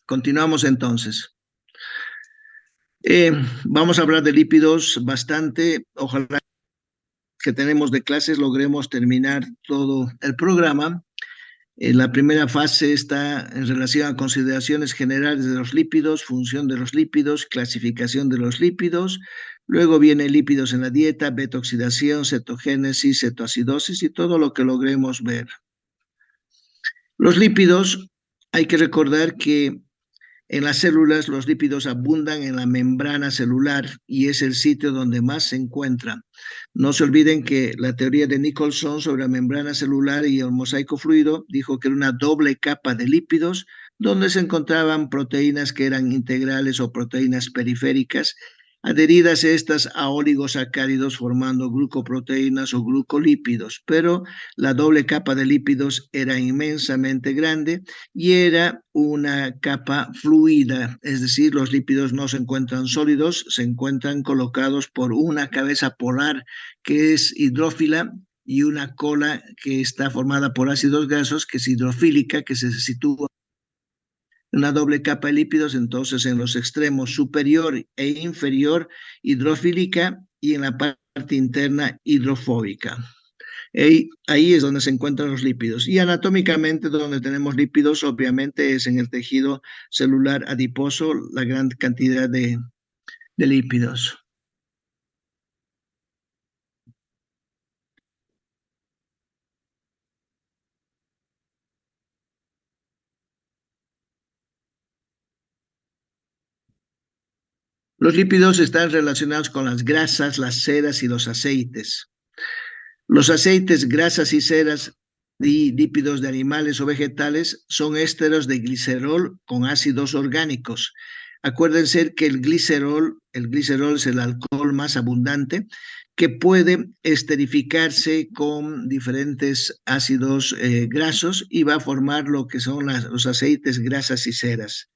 Continuamos entonces. Vamos a hablar de lípidos bastante. Ojalá que tenemos de clases logremos terminar todo el programa. La primera fase está en relación a consideraciones generales de los lípidos, función de los lípidos, clasificación de los lípidos. Luego viene lípidos en la dieta, beta-oxidación, cetogénesis, cetoacidosis y todo lo que logremos ver. Los lípidos, hay que recordar que en las células los lípidos abundan en la membrana celular y es el sitio donde más se encuentran. No se olviden que la teoría de Nicholson sobre la membrana celular y el mosaico fluido dijo que era una doble capa de lípidos donde se encontraban proteínas que eran integrales o proteínas periféricas, adheridas estas a oligosacáridos formando glucoproteínas o glucolípidos, pero la doble capa de lípidos era inmensamente grande y era una capa fluida, es decir, los lípidos no se encuentran sólidos, se encuentran colocados por una cabeza polar que es hidrófila y una cola que está formada por ácidos grasos, que es hidrofílica, que se sitúa una doble capa de lípidos, entonces en los extremos superior e inferior hidrofílica y en la parte interna hidrofóbica. Ahí es donde se encuentran los lípidos. Y anatómicamente donde tenemos lípidos, obviamente, es en el tejido celular adiposo, la gran cantidad de lípidos. Los lípidos están relacionados con las grasas, las ceras y los aceites. Los aceites, grasas y ceras y lípidos de animales o vegetales son ésteros de glicerol con ácidos orgánicos. Acuérdense que el glicerol es el alcohol más abundante que puede esterificarse con diferentes ácidos grasos y va a formar lo que son los aceites, grasas y ceras.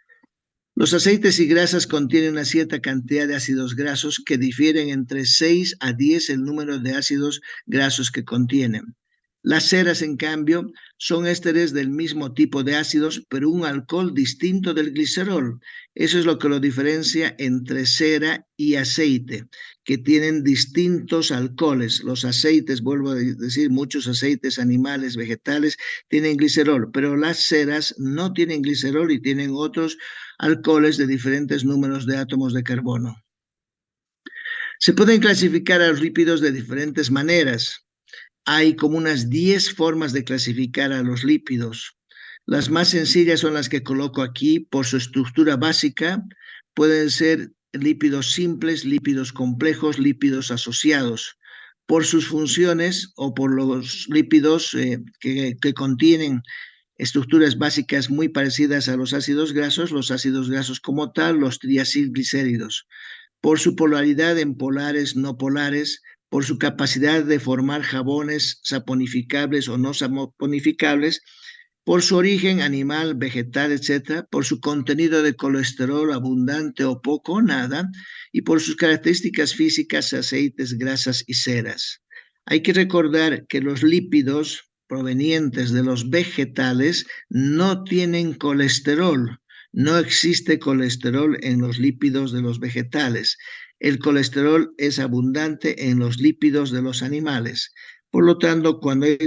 Los aceites y grasas contienen una cierta cantidad de ácidos grasos que difieren entre 6 a 10 el número de ácidos grasos que contienen. Las ceras, en cambio, son ésteres del mismo tipo de ácidos, pero un alcohol distinto del glicerol. Eso es lo que lo diferencia entre cera y aceite, que tienen distintos alcoholes. Los aceites, vuelvo a decir, muchos aceites animales, vegetales, tienen glicerol, pero las ceras no tienen glicerol y tienen otros alcoholes de diferentes números de átomos de carbono. Se pueden clasificar a los lípidos de diferentes maneras. Hay como unas 10 formas de clasificar a los lípidos. Las más sencillas son las que coloco aquí por su estructura básica. Pueden ser lípidos simples, lípidos complejos, lípidos asociados. Por sus funciones o por los lípidos que contienen estructuras básicas muy parecidas a los ácidos grasos como tal, los triacilglicéridos. Por su polaridad en polares, no polares, por su capacidad de formar jabones saponificables o no saponificables, por su origen animal, vegetal, etc., por su contenido de colesterol abundante o poco, nada, y por sus características físicas, aceites, grasas y ceras. Hay que recordar que los lípidos provenientes de los vegetales no tienen colesterol. No existe colesterol en los lípidos de los vegetales. El colesterol es abundante en los lípidos de los animales. Por lo tanto, cuando hay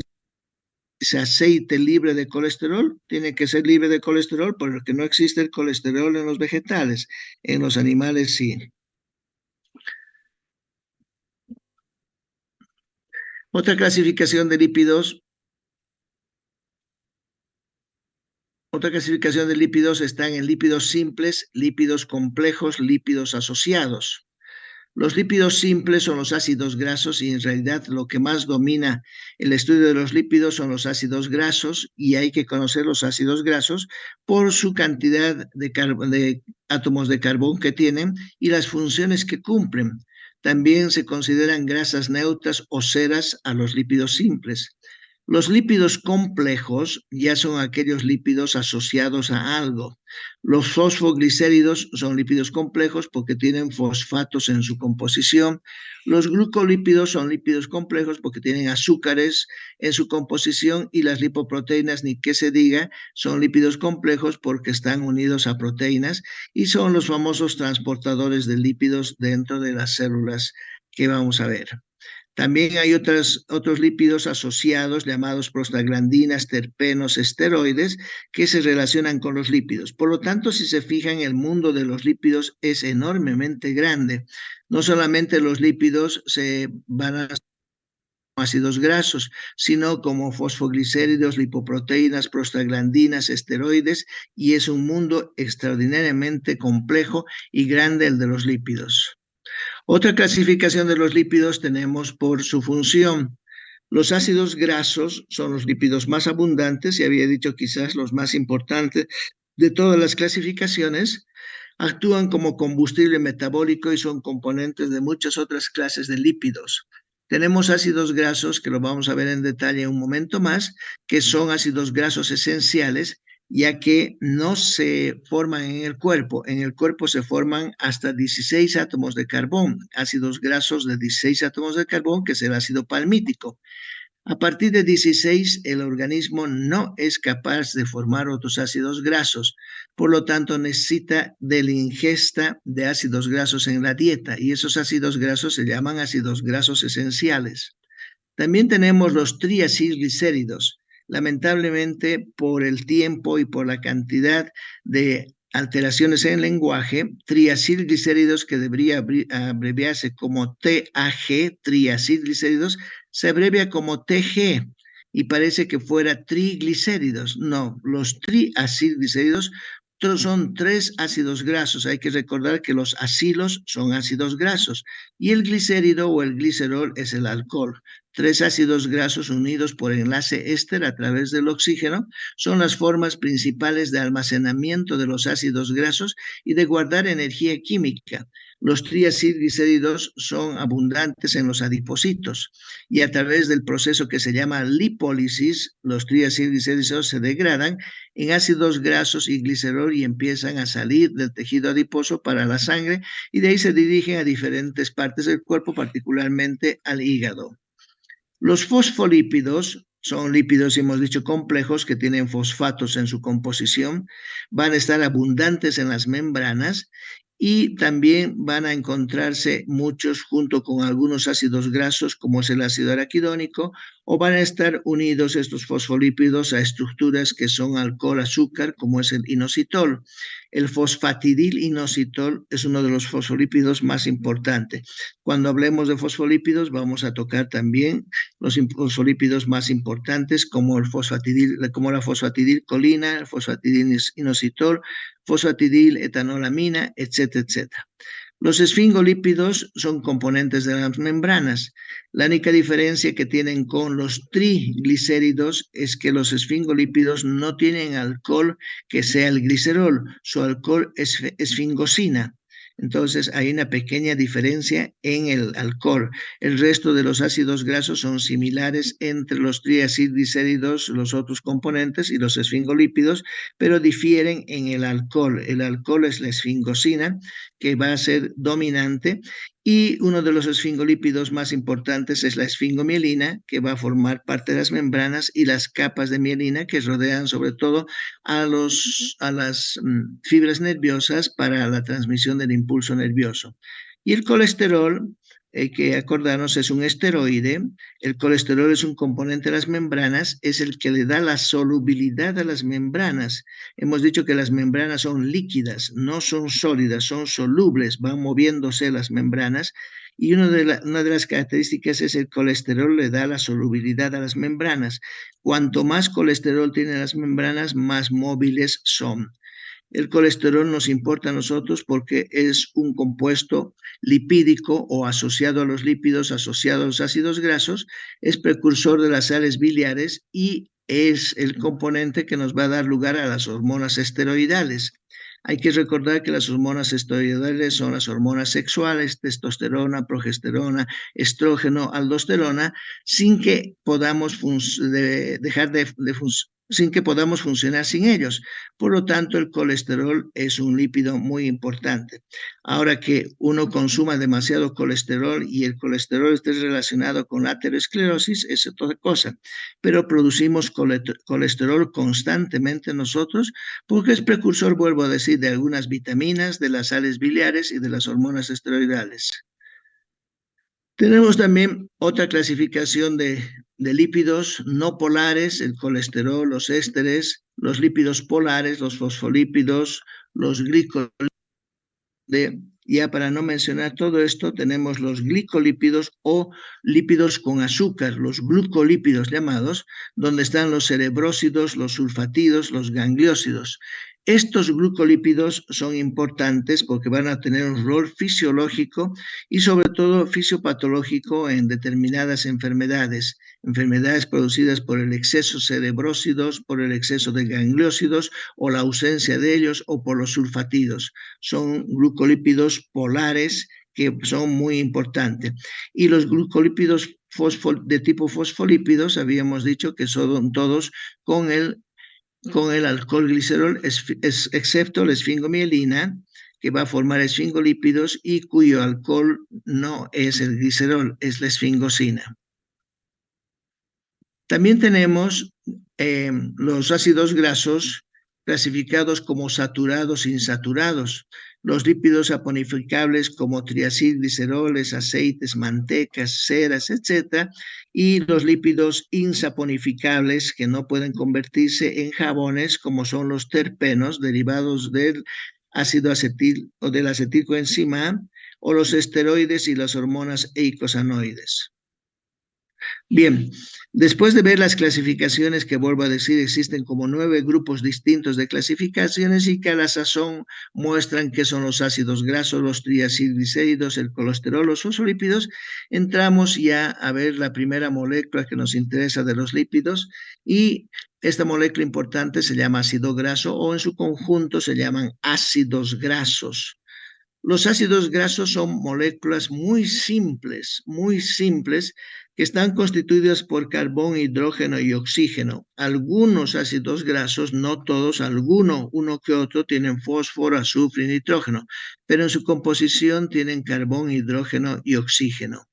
ese aceite libre de colesterol, tiene que ser libre de colesterol porque no existe el colesterol en los vegetales. En los animales sí. Otra clasificación de lípidos están en lípidos simples, lípidos complejos, lípidos asociados. Los lípidos simples son los ácidos grasos y en realidad lo que más domina el estudio de los lípidos son los ácidos grasos y hay que conocer los ácidos grasos por su cantidad de átomos de carbón que tienen y las funciones que cumplen. También se consideran grasas neutras o ceras a los lípidos simples. Los lípidos complejos ya son aquellos lípidos asociados a algo. Los fosfoglicéridos son lípidos complejos porque tienen fosfatos en su composición. Los glucolípidos son lípidos complejos porque tienen azúcares en su composición, y las lipoproteínas, ni que se diga, son lípidos complejos porque están unidos a proteínas y son los famosos transportadores de lípidos dentro de las células que vamos a ver. También hay otros lípidos asociados llamados prostaglandinas, terpenos, esteroides, que se relacionan con los lípidos. Por lo tanto, si se fijan, el mundo de los lípidos es enormemente grande. No solamente los lípidos se van a ácidos grasos, sino como fosfoglicéridos, lipoproteínas, prostaglandinas, esteroides, y es un mundo extraordinariamente complejo y grande el de los lípidos. Otra clasificación de los lípidos tenemos por su función. Los ácidos grasos son los lípidos más abundantes, y había dicho quizás los más importantes de todas las clasificaciones. Actúan como combustible metabólico y son componentes de muchas otras clases de lípidos. Tenemos ácidos grasos, que lo vamos a ver en detalle un momento más, que son ácidos grasos esenciales, ya que no se forman en el cuerpo. En el cuerpo se forman hasta 16 átomos de carbón, ácidos grasos de 16 átomos de carbón, que es el ácido palmítico. A partir de 16, el organismo no es capaz de formar otros ácidos grasos, por lo tanto necesita de la ingesta de ácidos grasos en la dieta, y esos ácidos grasos se llaman ácidos grasos esenciales. También tenemos los triacilglicéridos. Lamentablemente, por el tiempo y por la cantidad de alteraciones en el lenguaje, triacilglicéridos, que debería abreviarse como TAG, triacilglicéridos, se abrevia como TG y parece que fuera triglicéridos. No, los triacilglicéridos son 3 ácidos grasos. Hay que recordar que los acilos son ácidos grasos y el glicérido o el glicerol es el alcohol. 3 ácidos grasos unidos por enlace éster a través del oxígeno son las formas principales de almacenamiento de los ácidos grasos y de guardar energía química. Los triacilglicéridos son abundantes en los adipocitos, y a través del proceso que se llama lipólisis, los triacilglicéridos se degradan en ácidos grasos y glicerol y empiezan a salir del tejido adiposo para la sangre, y de ahí se dirigen a diferentes partes del cuerpo, particularmente al hígado. Los fosfolípidos son lípidos, hemos dicho, complejos, que tienen fosfatos en su composición. Van a estar abundantes en las membranas y también van a encontrarse muchos junto con algunos ácidos grasos, como es el ácido araquidónico, o van a estar unidos estos fosfolípidos a estructuras que son alcohol-azúcar, como es el inositol. El fosfatidil inositol es uno de los fosfolípidos más importantes. Cuando hablemos de fosfolípidos, vamos a tocar también los fosfolípidos más importantes, como el fosfatidil, como la fosfatidilcolina, el fosfatidil inositol, fosfatidil etanolamina, etcétera, etcétera. Los esfingolípidos son componentes de las membranas. La única diferencia que tienen con los triglicéridos es que los esfingolípidos no tienen alcohol que sea el glicerol, su alcohol es esfingosina. Entonces hay una pequeña diferencia en el alcohol. El resto de los ácidos grasos son similares entre los triacilglicéridos, los otros componentes, y los esfingolípidos, pero difieren en el alcohol. El alcohol es la esfingosina, que va a ser dominante, y uno de los esfingolípidos más importantes es la esfingomielina, que va a formar parte de las membranas y las capas de mielina que rodean sobre todo a las fibras nerviosas para la transmisión del impulso nervioso. Y el colesterol, que acordarnos, es un esteroide. El colesterol es un componente de las membranas, es el que le da la solubilidad a las membranas. Hemos dicho que las membranas son líquidas, no son sólidas, son solubles, van moviéndose las membranas, y una de las características es el colesterol le da la solubilidad a las membranas. Cuanto más colesterol tienen las membranas, más móviles son. El colesterol nos importa a nosotros porque es un compuesto lipídico o asociado a los lípidos, asociado a los ácidos grasos, es precursor de las sales biliares y es el componente que nos va a dar lugar a las hormonas esteroidales. Hay que recordar que las hormonas esteroidales son las hormonas sexuales, testosterona, progesterona, estrógeno, aldosterona, sin que podamos sin que podamos funcionar sin ellos. Por lo tanto, el colesterol es un lípido muy importante. Ahora que uno consuma demasiado colesterol y el colesterol esté relacionado con la aterosclerosis, es otra cosa. Pero producimos colesterol constantemente nosotros porque es precursor, vuelvo a decir, de algunas vitaminas, de las sales biliares y de las hormonas esteroidales. Tenemos también otra clasificación de lípidos no polares, el colesterol, los ésteres, los lípidos polares, los fosfolípidos, los glicolípidos. Ya para no mencionar todo esto, tenemos los glicolípidos o lípidos con azúcar, los glucolípidos llamados, donde están los cerebrósidos, los sulfatidos, los gangliósidos. Estos glucolípidos son importantes porque van a tener un rol fisiológico y sobre todo fisiopatológico en determinadas enfermedades producidas por el exceso de cerebrósidos, por el exceso de gangliósidos o la ausencia de ellos o por los sulfatidos. Son glucolípidos polares que son muy importantes. Y los glucolípidos de tipo fosfolípidos, habíamos dicho que son todos con el alcohol glicerol, excepto la esfingomielina, que va a formar esfingolípidos y cuyo alcohol no es el glicerol, es la esfingosina. También tenemos los ácidos grasos clasificados como saturados e insaturados, los lípidos saponificables como triacilgliceroles, aceites, mantecas, ceras, etc., y los lípidos insaponificables que no pueden convertirse en jabones como son los terpenos derivados del ácido acetil o del acetilcoenzima o los esteroides y las hormonas eicosanoides. Bien, después de ver las clasificaciones, que vuelvo a decir, existen como 9 grupos distintos de clasificaciones y que a la sazón muestran qué son los ácidos grasos, los triacilglicéridos, el colesterol, los fosfolípidos, entramos ya a ver la primera molécula que nos interesa de los lípidos y esta molécula importante se llama ácido graso o en su conjunto se llaman ácidos grasos. Los ácidos grasos son moléculas muy simples, que están constituidas por carbón, hidrógeno y oxígeno. Algunos ácidos grasos, no todos, uno que otro, tienen fósforo, azufre y nitrógeno, pero en su composición tienen carbón, hidrógeno y oxígeno.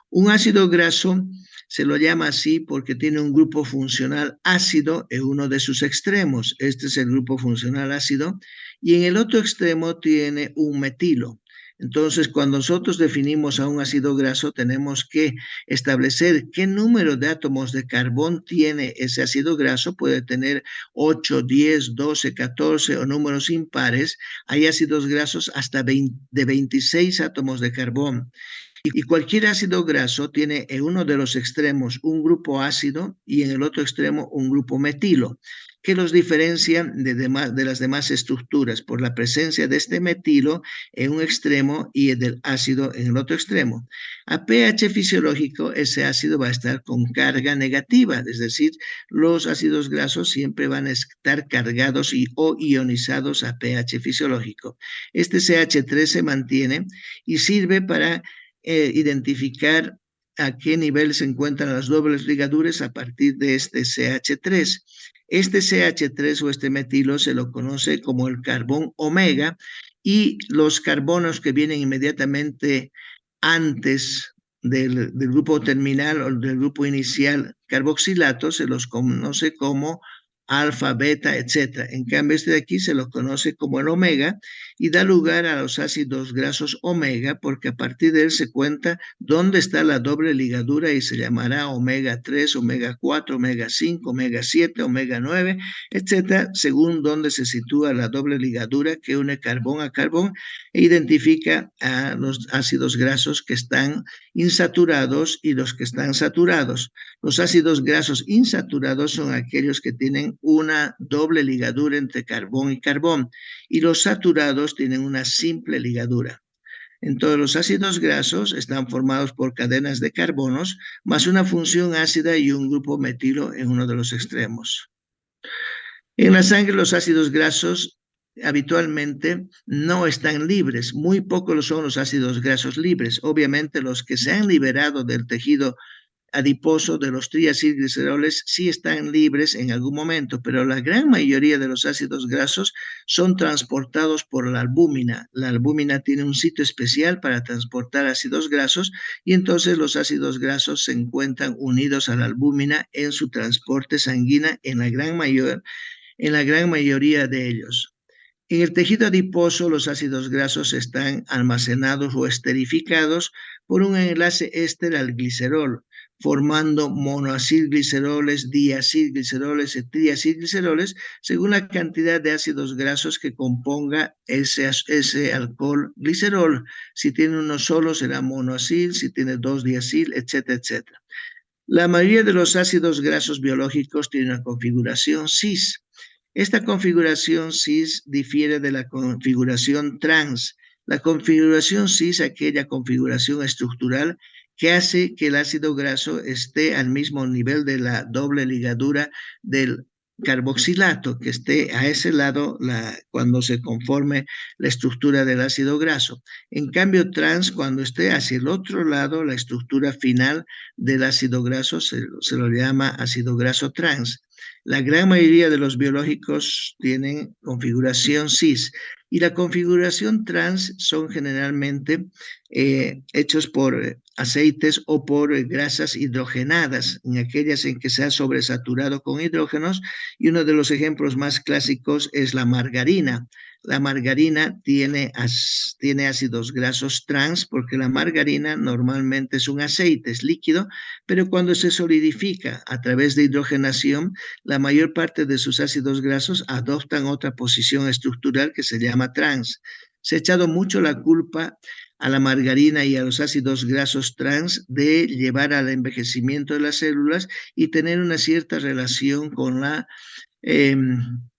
Un ácido graso se lo llama así porque tiene un grupo funcional ácido en uno de sus extremos. Este es el grupo funcional ácido. Y en el otro extremo tiene un metilo. Entonces, cuando nosotros definimos a un ácido graso, tenemos que establecer qué número de átomos de carbón tiene ese ácido graso. Puede tener 8, 10, 12, 14 o números impares. Hay ácidos grasos hasta de 26 átomos de carbón. Y cualquier ácido graso tiene en uno de los extremos un grupo ácido y en el otro extremo un grupo metilo, que los diferencian de las demás estructuras por la presencia de este metilo en un extremo y del ácido en el otro extremo. A pH fisiológico, ese ácido va a estar con carga negativa, es decir, los ácidos grasos siempre van a estar cargados o ionizados a pH fisiológico. Este CH3 se mantiene y sirve para identificar a qué nivel se encuentran las dobles ligaduras a partir de este CH3. Este CH3 o este metilo se lo conoce como el carbón omega y los carbonos que vienen inmediatamente antes del grupo terminal o del grupo inicial carboxilato se los conoce como alfa, beta, etc. En cambio, este de aquí se lo conoce como el omega y da lugar a los ácidos grasos omega porque a partir de él se cuenta dónde está la doble ligadura y se llamará omega 3, omega 4, omega 5, omega 7, omega 9, etc., según dónde se sitúa la doble ligadura que une carbón a carbón e identifica a los ácidos grasos que están insaturados y los que están saturados. Los ácidos grasos insaturados son aquellos que tienen una doble ligadura entre carbón y carbón y los saturados tienen una simple ligadura. Entonces, los ácidos grasos están formados por cadenas de carbonos más una función ácida y un grupo metilo en uno de los extremos. En la sangre, los ácidos grasos habitualmente no están libres. Muy pocos son los ácidos grasos libres. Obviamente los que se han liberado del tejido adiposo de los triacilgliceroles sí están libres en algún momento, pero la gran mayoría de los ácidos grasos son transportados por la albúmina. La albúmina tiene un sitio especial para transportar ácidos grasos y entonces los ácidos grasos se encuentran unidos a la albúmina en su transporte sanguíneo en la gran mayoría de ellos. En el tejido adiposo, los ácidos grasos están almacenados o esterificados por un enlace éster al glicerol, formando monoacilgliceroles, diacilgliceroles y triacilgliceroles según la cantidad de ácidos grasos que componga ese alcohol glicerol. Si tiene uno solo será monoacil, si tiene dos diacil, etcétera, etcétera. La mayoría de los ácidos grasos biológicos tienen una configuración cis. Esta configuración cis difiere de la configuración trans. La configuración cis, aquella configuración estructural que hace que el ácido graso esté al mismo nivel de la doble ligadura del carboxilato, que esté a ese lado cuando se conforme la estructura del ácido graso. En cambio, trans, cuando esté hacia el otro lado, la estructura final del ácido graso se lo llama ácido graso trans. La gran mayoría de los biológicos tienen configuración cis y la configuración trans son generalmente hechos por aceites o por grasas hidrogenadas, en aquellas en que se ha sobresaturado con hidrógenos, y uno de los ejemplos más clásicos es la margarina. La margarina tiene ácidos grasos trans porque la margarina normalmente es un aceite, es líquido, pero cuando se solidifica a través de hidrogenación, la mayor parte de sus ácidos grasos adoptan otra posición estructural que se llama trans. Se ha echado mucho la culpa a la margarina y a los ácidos grasos trans de llevar al envejecimiento de las células y tener una cierta relación con la eh,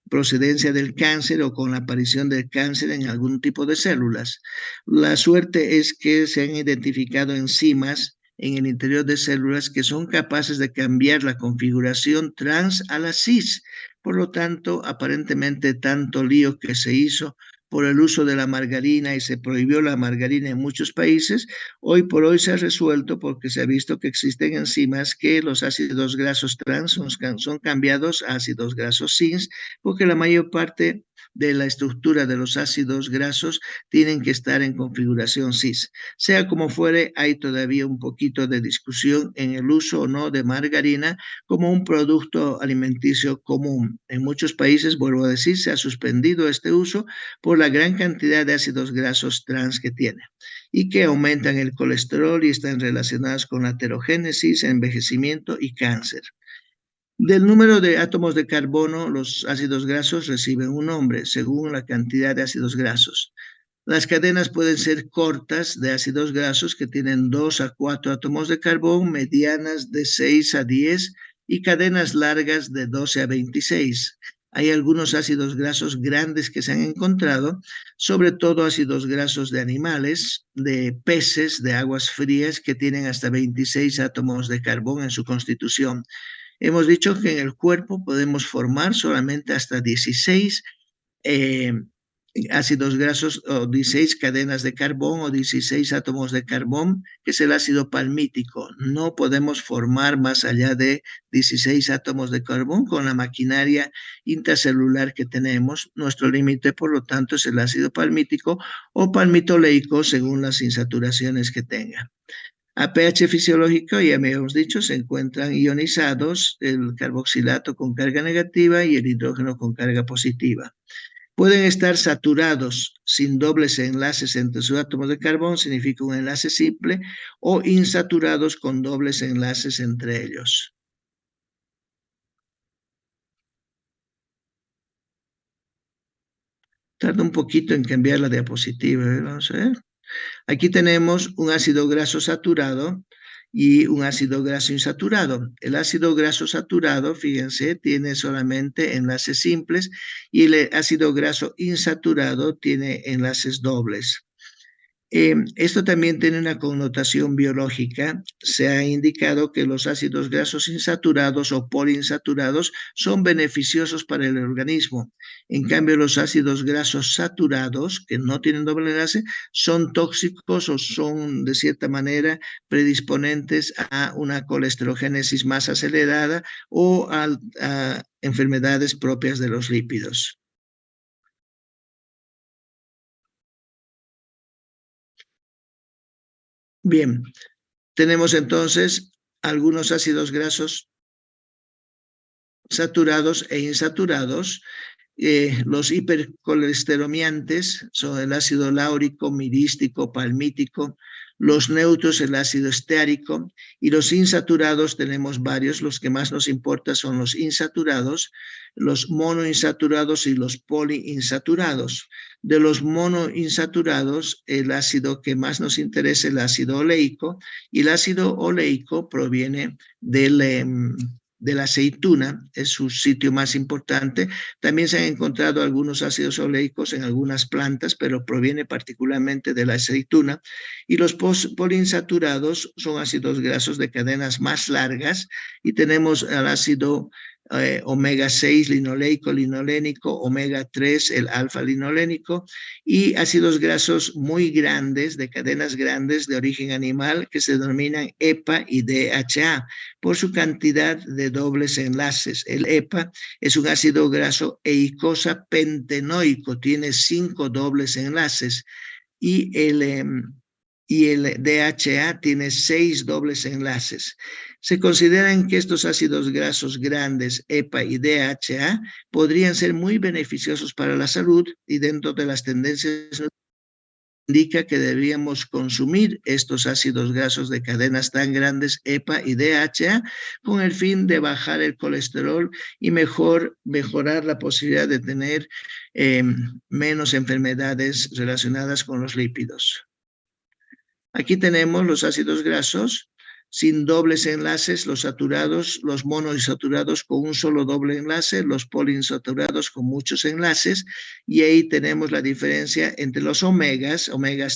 procedencia del cáncer o con la aparición del cáncer en algún tipo de células. La suerte es que se han identificado enzimas en el interior de células que son capaces de cambiar la configuración trans a la cis. Por lo tanto, aparentemente tanto lío que se hizo por el uso de la margarina y se prohibió la margarina en muchos países, hoy por hoy se ha resuelto porque se ha visto que existen enzimas que los ácidos grasos trans son cambiados a ácidos grasos cis, porque la mayor parte de la estructura de los ácidos grasos tienen que estar en configuración cis. Sea como fuere, hay todavía un poquito de discusión en el uso o no de margarina como un producto alimenticio común. En muchos países, vuelvo a decir, se ha suspendido este uso por la gran cantidad de ácidos grasos trans que tiene y que aumentan el colesterol y están relacionadas con la aterogénesis, envejecimiento y cáncer. Del número de átomos de carbono, los ácidos grasos reciben un nombre según la cantidad de ácidos grasos. Las cadenas pueden ser cortas de ácidos grasos que tienen 2 a 4 átomos de carbón, medianas de 6 a 10 y cadenas largas de 12 a 26. Hay algunos ácidos grasos grandes que se han encontrado, sobre todo ácidos grasos de animales, de peces, de aguas frías, que tienen hasta 26 átomos de carbón en su constitución. Hemos dicho que en el cuerpo podemos formar solamente hasta 16 eh, ácidos grasos o 16 cadenas de carbón o 16 átomos de carbón, que es el ácido palmítico. No podemos formar más allá de 16 átomos de carbón con la maquinaria intracelular que tenemos. Nuestro límite, por lo tanto, es el ácido palmítico o palmitoleico según las insaturaciones que tenga. A pH fisiológico, ya me hemos dicho, se encuentran ionizados el carboxilato con carga negativa y el hidrógeno con carga positiva. Pueden estar saturados sin dobles enlaces entre sus átomos de carbón, significa un enlace simple, o insaturados con dobles enlaces entre ellos. Tarda un poquito en cambiar la diapositiva, vamos a ver. Aquí tenemos un ácido graso saturado y un ácido graso insaturado. El ácido graso saturado, fíjense, tiene solamente enlaces simples y el ácido graso insaturado tiene enlaces dobles. Esto también tiene una connotación biológica. Se ha indicado que los ácidos grasos insaturados o poliinsaturados son beneficiosos para el organismo. En cambio, los ácidos grasos saturados, que no tienen doble enlace, son tóxicos o son, de cierta manera, predisponentes a una colesterogénesis más acelerada o a enfermedades propias de los lípidos. Bien, tenemos entonces algunos ácidos grasos saturados e insaturados. Los hipercolesteromiantes son el ácido láurico, mirístico, palmítico, los neutros, el ácido esteárico, y los insaturados tenemos varios. Los que más nos importa son los insaturados, los monoinsaturados y los poliinsaturados. De los monoinsaturados, el ácido que más nos interesa es el ácido oleico, y el ácido oleico proviene de la aceituna, es su sitio más importante. También se han encontrado algunos ácidos oleicos en algunas plantas, pero proviene particularmente de la aceituna. Y los poliinsaturados son ácidos grasos de cadenas más largas, y tenemos el ácido omega 6 linoleico, linolénico, omega 3 el alfa linolénico, y ácidos grasos muy grandes, de cadenas grandes de origen animal, que se denominan EPA y DHA, por su cantidad de dobles enlaces. El EPA es un ácido graso eicosa pentenoico, tiene 5 dobles enlaces, y el DHA tiene 6 dobles enlaces. Se consideran que estos ácidos grasos grandes, EPA y DHA, podrían ser muy beneficiosos para la salud, y dentro de las tendencias indica que deberíamos consumir estos ácidos grasos de cadenas tan grandes, EPA y DHA, con el fin de bajar el colesterol y mejorar la posibilidad de tener menos enfermedades relacionadas con los lípidos. Aquí tenemos los ácidos grasos sin dobles enlaces, los saturados, los monoinsaturados con un solo doble enlace, los poliinsaturados con muchos enlaces, y ahí tenemos la diferencia entre los omegas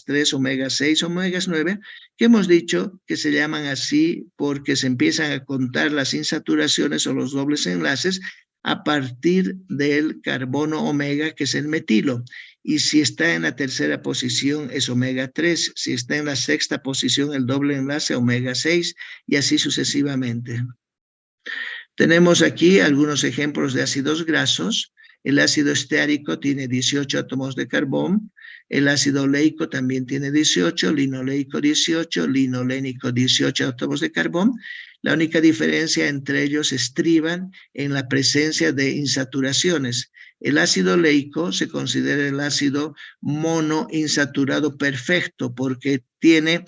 3, omega 6, omegas 9, que hemos dicho que se llaman así porque se empiezan a contar las insaturaciones o los dobles enlaces a partir del carbono omega, que es el metilo. Y si está en la tercera posición es omega 3, si está en la sexta posición el doble enlace omega 6, y así sucesivamente. Tenemos aquí algunos ejemplos de ácidos grasos. El ácido esteárico tiene 18 átomos de carbón, el ácido oleico también tiene 18, linoleico 18, linolénico 18 átomos de carbón. La única diferencia entre ellos estriban en la presencia de insaturaciones. El ácido oleico se considera el ácido monoinsaturado perfecto porque tiene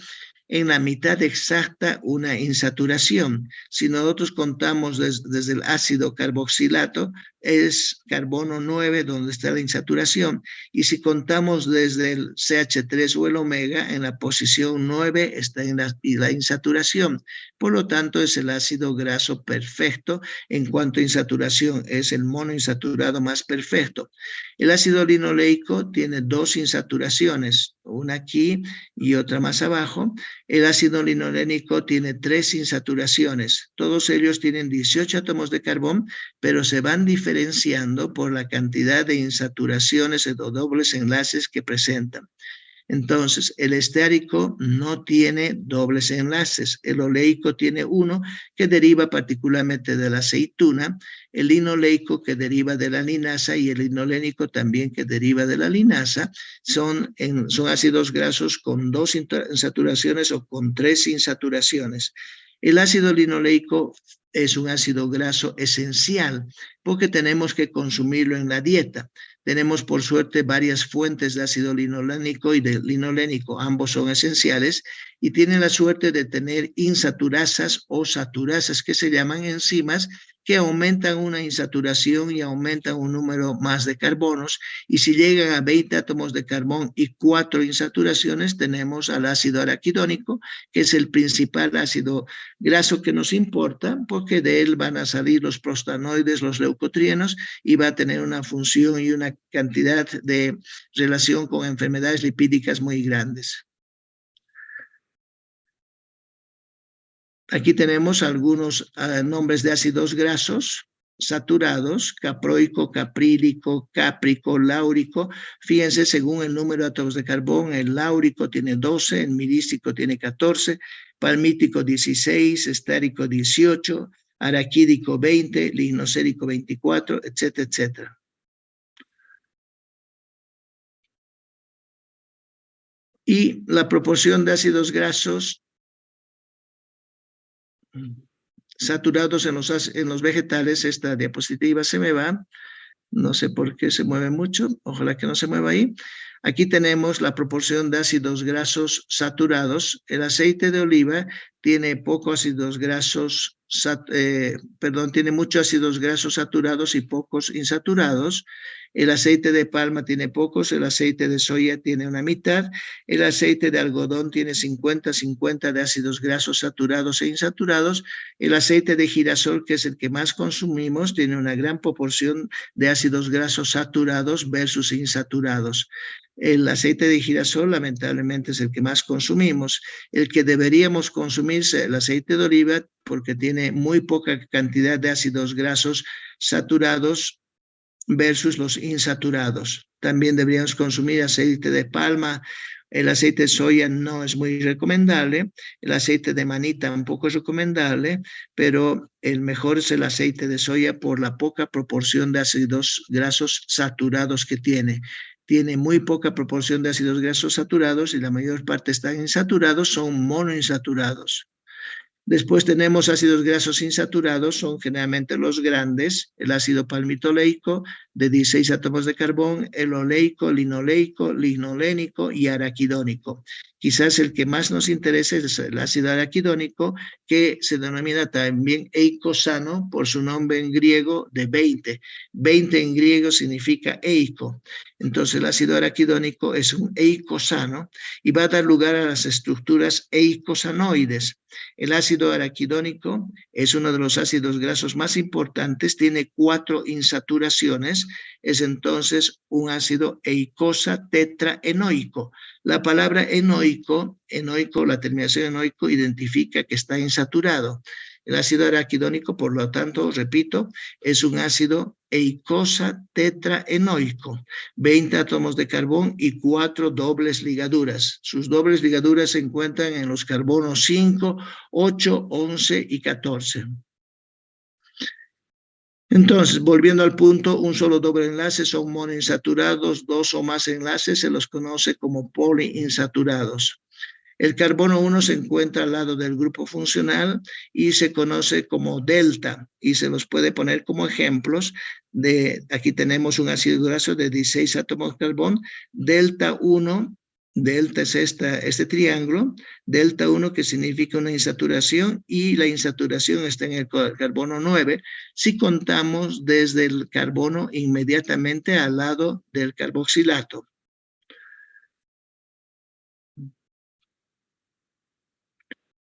en la mitad exacta una insaturación. Si nosotros contamos desde el ácido carboxilato, es carbono 9 donde está la insaturación, y si contamos desde el CH3 o el omega, en la posición 9 está en la insaturación. Por lo tanto, es el ácido graso perfecto en cuanto a insaturación, es el monoinsaturado más perfecto. El ácido linoleico tiene 2 insaturaciones, una aquí y otra más abajo. El ácido linolénico tiene 3 insaturaciones. Todos ellos tienen 18 átomos de carbón, pero se van diferenciando por la cantidad de insaturaciones o dobles enlaces que presentan. Entonces, el esteárico no tiene dobles enlaces. El oleico tiene uno que deriva particularmente de la aceituna, el linoleico que deriva de la linasa y el linolénico también que deriva de la linasa. Son ácidos grasos con 2 insaturaciones o con 3 insaturaciones. El ácido linoleico es un ácido graso esencial porque tenemos que consumirlo en la dieta. Tenemos por suerte varias fuentes de ácido linolénico y de linolénico, ambos son esenciales, y tienen la suerte de tener insaturasas o saturasas, que se llaman enzimas, que aumentan una insaturación y aumentan un número más de carbonos, y si llegan a 20 átomos de carbón y 4 insaturaciones, tenemos al ácido araquidónico, que es el principal ácido graso que nos importa, porque de él van a salir los prostanoides, los leucotrienos, y va a tener una función y una cantidad de relación con enfermedades lipídicas muy grandes. Aquí tenemos algunos nombres de ácidos grasos saturados: caproico, caprílico, cáprico, láurico. Fíjense, según el número de átomos de carbón, el láurico tiene 12, el mirístico tiene 14, palmítico 16, estárico 18, araquídico 20, lignocérico 24, etcétera, etcétera. Y la proporción de ácidos grasos saturados en los vegetales, esta diapositiva se me va, no sé por qué se mueve mucho, ojalá que no se mueva ahí. Aquí tenemos la proporción de ácidos grasos saturados. El aceite de oliva tiene pocos ácidos grasos, tiene muchos ácidos grasos saturados y pocos insaturados. El aceite de palma tiene pocos, el aceite de soya tiene una mitad, el aceite de algodón tiene 50-50 de ácidos grasos saturados e insaturados. El aceite de girasol, que es el que más consumimos, tiene una gran proporción de ácidos grasos saturados versus insaturados. El aceite de girasol lamentablemente es el que más consumimos. El que deberíamos consumir es el aceite de oliva, porque tiene muy poca cantidad de ácidos grasos saturados versus los insaturados. También deberíamos consumir aceite de palma. El aceite de soya no es muy recomendable, el aceite de maní tampoco es recomendable, pero el mejor es el aceite de soya por la poca proporción de ácidos grasos saturados que tiene. Tiene muy poca proporción de ácidos grasos saturados y la mayor parte están insaturados, son monoinsaturados. Después tenemos ácidos grasos insaturados, son generalmente los grandes: el ácido palmitoleico de 16 átomos de carbón, el oleico, linoleico, lignolénico y araquidónico. Quizás el que más nos interese es el ácido araquidónico, que se denomina también eicosano por su nombre en griego de 20. 20 en griego significa eico. Entonces el ácido araquidónico es un eicosano y va a dar lugar a las estructuras eicosanoides. El ácido araquidónico es uno de los ácidos grasos más importantes, tiene 4 insaturaciones, es entonces un ácido eicosa tetraenoico. La palabra enoico, la terminación enoico identifica que está insaturado. El ácido araquidónico, por lo tanto, repito, es un ácido eicosa tetraenoico, 20 átomos de carbón y 4 dobles ligaduras. Sus dobles ligaduras se encuentran en los carbonos 5, 8, 11 y 14. Entonces, volviendo al punto, un solo doble enlace son monoinsaturados, 2 o más enlaces se los conoce como poliinsaturados. El carbono 1 se encuentra al lado del grupo funcional y se conoce como delta, y se los puede poner como ejemplos. Aquí tenemos un ácido graso de 16 átomos de carbón, delta 1, delta es este triángulo, delta 1 que significa una insaturación, y la insaturación está en el carbono 9 si contamos desde el carbono inmediatamente al lado del carboxilato.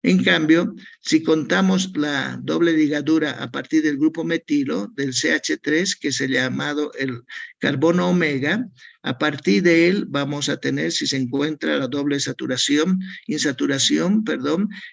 En cambio, si contamos la doble ligadura a partir del grupo metilo, del CH3, que es el llamado el carbono omega, a partir de él vamos a tener, si se encuentra la doble insaturación,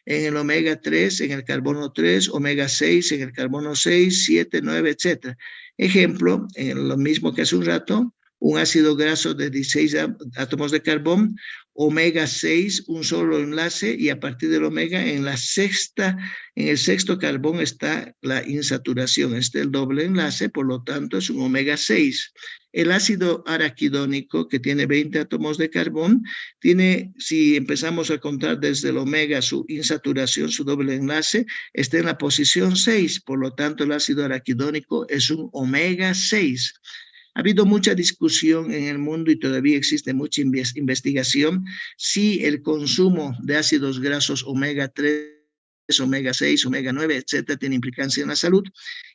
en el omega 3, en el carbono 3, omega 6, en el carbono 6, 7, 9, etc. Ejemplo, en lo mismo que hace un rato, un ácido graso de 16 átomos de carbón, omega 6, un solo enlace, y a partir del omega en el sexto carbón está la insaturación, el doble enlace, por lo tanto es un omega 6. El ácido araquidónico, que tiene 20 átomos de carbón, si empezamos a contar desde el omega, su insaturación, su doble enlace, está en la posición 6, por lo tanto el ácido araquidónico es un omega 6. Ha habido mucha discusión en el mundo y todavía existe mucha investigación si el consumo de ácidos grasos omega 3, omega 6, omega 9, etcétera, tiene implicancia en la salud.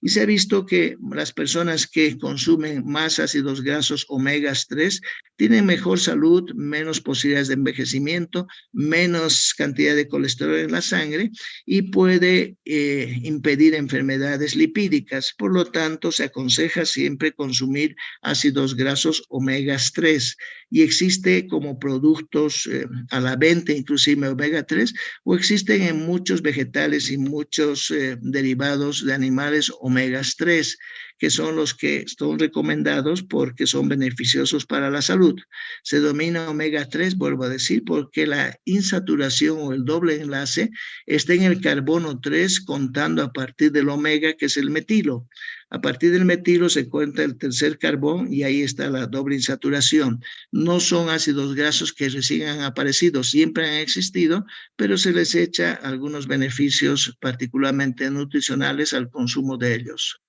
Y se ha visto que las personas que consumen más ácidos grasos omega 3 tienen mejor salud, menos posibilidades de envejecimiento, menos cantidad de colesterol en la sangre y puede impedir enfermedades lipídicas. Por lo tanto, se aconseja siempre consumir ácidos grasos omega 3 y existe como productos a la venta inclusive omega 3, o existen en muchos vegetales vegetales y muchos derivados de animales omegas 3, que son los que son recomendados porque son beneficiosos para la salud. Se denomina omega 3, vuelvo a decir, porque la insaturación o el doble enlace está en el carbono 3 contando a partir del omega, que es el metilo. A partir del metilo se cuenta el tercer carbón y ahí está la doble insaturación. No son ácidos grasos que recién han aparecido, siempre han existido, pero se les echa algunos beneficios particularmente nutricionales al consumo de ellos.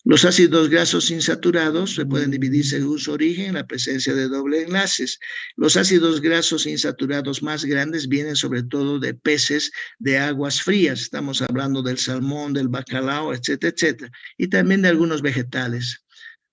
Los ácidos grasos insaturados se pueden dividir según su origen en la presencia de doble enlaces. Los ácidos grasos insaturados más grandes vienen sobre todo de peces de aguas frías. Estamos hablando del salmón, del bacalao, etcétera, etcétera. Y también de algunos vegetales.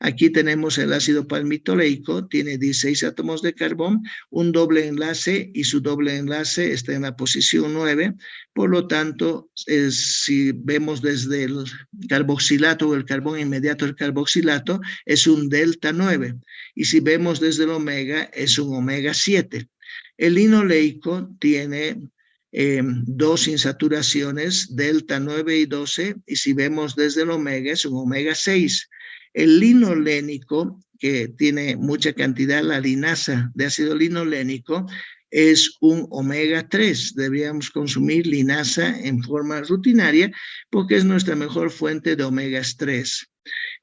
Aquí tenemos el ácido palmitoleico, tiene 16 átomos de carbón, un doble enlace y su doble enlace está en la posición 9. Por lo tanto, si vemos desde el carboxilato o el carbón inmediato del carboxilato, es un delta 9. Y si vemos desde el omega, es un omega 7. El linoleico tiene dos insaturaciones, delta 9 y 12, y si vemos desde el omega, es un omega 6. El linolénico, que tiene mucha cantidad, la linasa de ácido linolénico, es un omega 3. Deberíamos consumir linasa en forma rutinaria porque es nuestra mejor fuente de omegas 3.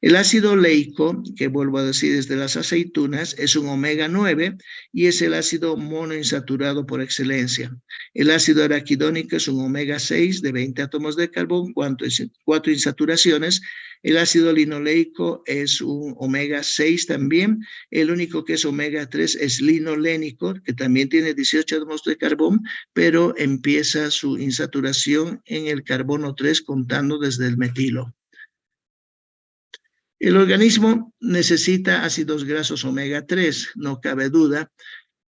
El ácido leico, que vuelvo a decir desde las aceitunas, es un omega 9 y es el ácido monoinsaturado por excelencia. El ácido araquidónico es un omega 6 de 20 átomos de carbón, 4 insaturaciones. El ácido linoleico es un omega 6 también. El único que es omega 3 es linolénico, que también tiene 18 átomos de carbón, pero empieza su insaturación en el carbono 3 contando desde el metilo. El organismo necesita ácidos grasos omega 3, no cabe duda,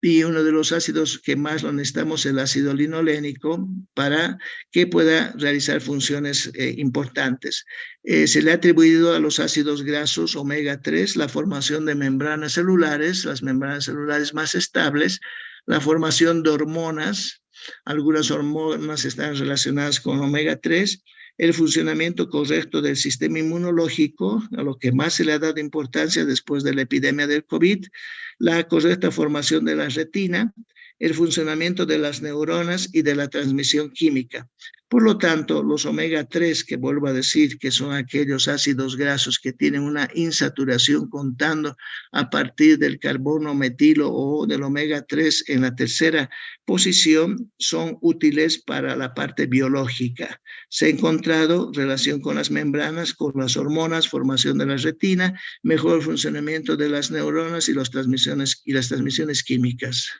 y uno de los ácidos que más lo necesitamos es el ácido linolénico para que pueda realizar funciones importantes. Se le ha atribuido a los ácidos grasos omega 3 la formación de membranas celulares, las membranas celulares más estables, la formación de hormonas, algunas hormonas están relacionadas con omega 3, el funcionamiento correcto del sistema inmunológico, a lo que más se le ha dado importancia después de la epidemia del COVID, la correcta formación de la retina, el funcionamiento de las neuronas y de la transmisión química. Por lo tanto, los omega 3, que vuelvo a decir que son aquellos ácidos grasos que tienen una insaturación contando a partir del carbono metilo o del omega 3 en la tercera posición, son útiles para la parte biológica. Se ha encontrado relación con las membranas, con las hormonas, formación de la retina, mejor funcionamiento de las neuronas y las transmisiones químicas.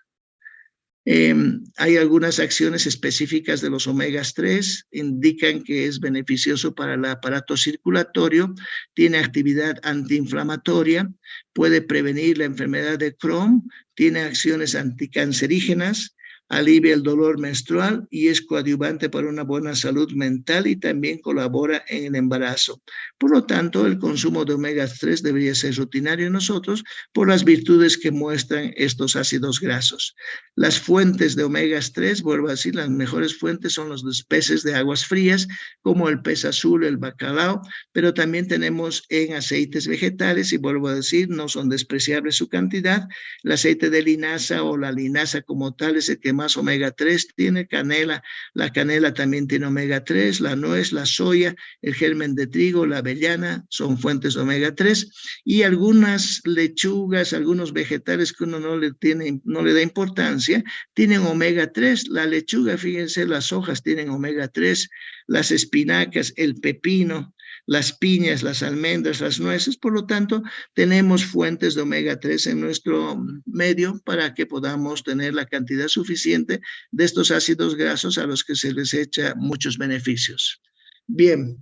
Hay algunas acciones específicas de los omegas 3, indican que es beneficioso para el aparato circulatorio, tiene actividad antiinflamatoria, puede prevenir la enfermedad de Crohn, tiene acciones anticancerígenas, alivia el dolor menstrual y es coadyuvante para una buena salud mental y también colabora en el embarazo. Por lo tanto, el consumo de omega 3 debería ser rutinario en nosotros por las virtudes que muestran estos ácidos grasos. Las fuentes de omega 3, vuelvo a decir, las mejores fuentes son los peces de aguas frías, como el pez azul, el bacalao, pero también tenemos en aceites vegetales, y vuelvo a decir, no son despreciables su cantidad. El aceite de linaza o la linaza como tal es el que más omega 3 tiene, canela, la canela también tiene omega 3, la nuez, la soya, el germen de trigo, la avellana, son fuentes de omega 3, y algunas lechugas, algunos vegetales que uno no le da importancia, tienen omega 3, la lechuga, fíjense, las hojas tienen omega 3, las espinacas, el pepino, las piñas, las almendras, las nueces. Por lo tanto, tenemos fuentes de omega 3 en nuestro medio para que podamos tener la cantidad suficiente de estos ácidos grasos a los que se les echa muchos beneficios. Bien,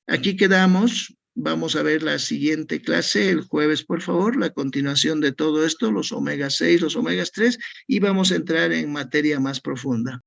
aquí quedamos. Vamos a ver la siguiente clase el jueves, por favor, la continuación de todo esto, los omega 6, los omega 3, y vamos a entrar en materia más profunda.